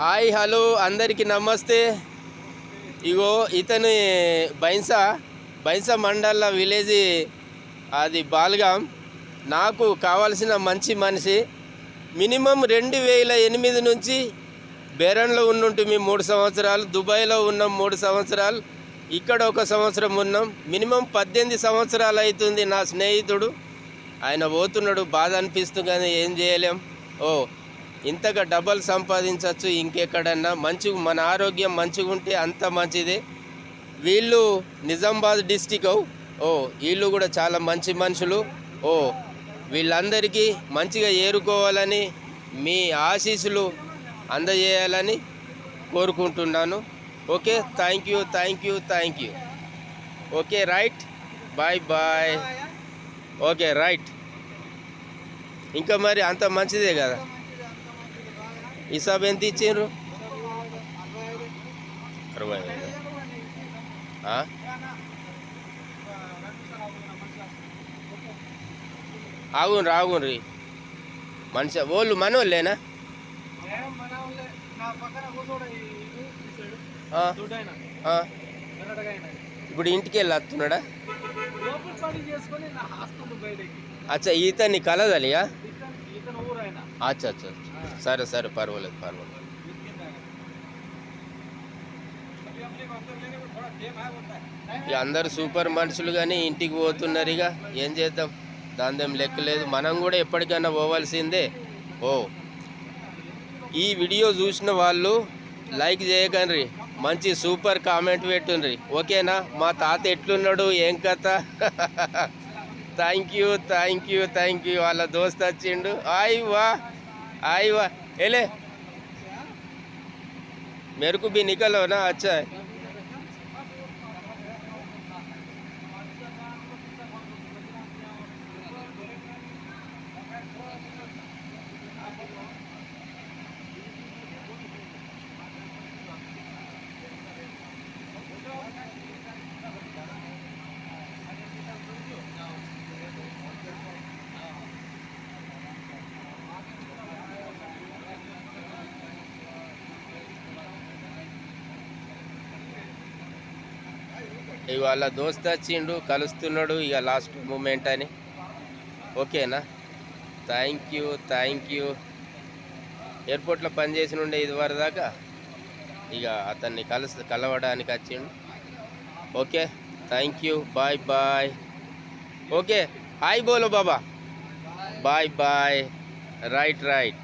Hi hello అందరికీ నమస్తే. ఇగో ఇతను బైన్సా బైన్సా మండల విలేజ్, అది బాల్గాం. నాకు కావాల్సిన మంచి మనిషి. మినిమం 2008 నుంచి బేరన్లో ఉన్నుంటిమి 3 సంవత్సరాలు, దుబాయ్లో ఉన్నాం 3 సంవత్సరాలు, ఇక్కడ 1 సంవత్సరం ఉన్నాం. మినిమం 18 సంవత్సరాలు అవుతుంది. నా స్నేహితుడు ఆయన పోతున్నాడు, బాధ అనిపిస్తుంది కానీ ఏం చేయలేం. ఇంతగా డబ్బులు సంపాదించవచ్చు ఇంకెక్కడన్నా. మన ఆరోగ్యం మంచిగా ఉంటే అంత మంచిదే. వీళ్ళు నిజామాబాద్ డిస్టిక్. వీళ్ళు కూడా చాలా మంచి మనుషులు. వీళ్ళందరికీ మంచిగా ఏరుకోవాలని, మీ ఆశీస్సులు అందజేయాలని కోరుకుంటున్నాను. Okay, thank you. Okay, right, bye. Okay, right. ఇంకా మరి అంత మంచిదే కదా. హిసాబ్ ఎంత ఇచ్చారు? 65. ఆగుండ్రి మనిషి వాళ్ళు మనోళ్ళేనా? ఇప్పుడు ఇంటికి వెళ్ళి వస్తున్నాడా? అచ్చా, ఈతని కలదలియా? అచ్చా, సరే, పర్వాలేదు. ఇక అందరు సూపర్ మనుషులు కానీ ఇంటికి పోతున్నారు. ఇక ఏం చేద్దాం, దాందేం లెక్కలేదు. మనం కూడా ఎప్పటికైనా పోవాల్సిందే. ఈ వీడియో చూసిన వాళ్ళు లైక్ చేయకండి, మంచి సూపర్ కామెంట్ పెట్టుండ్రి. ఓకేనా? మా తాత ఎట్లున్నాడు, ఏం కథ? Thank you. వాళ్ళ దోస్త్ వచ్చిండు. आई वाह एले मेरे को भी निकलो ना. अच्छा है. ఇవాళ దోస్త్ వచ్చిండు, కలుస్తున్నాడు. ఇక లాస్ట్ మూమెంట్ అని. ఓకేనా? Thank you. ఎయిర్పోర్ట్లో పనిచేసి ఉండే ఇదివరకు దాకా. ఇక అతన్ని కలవడానికి వచ్చిండు. Okay, thank you. Bye. Okay, hi బోలో బాబా. బాయ్. రైట్.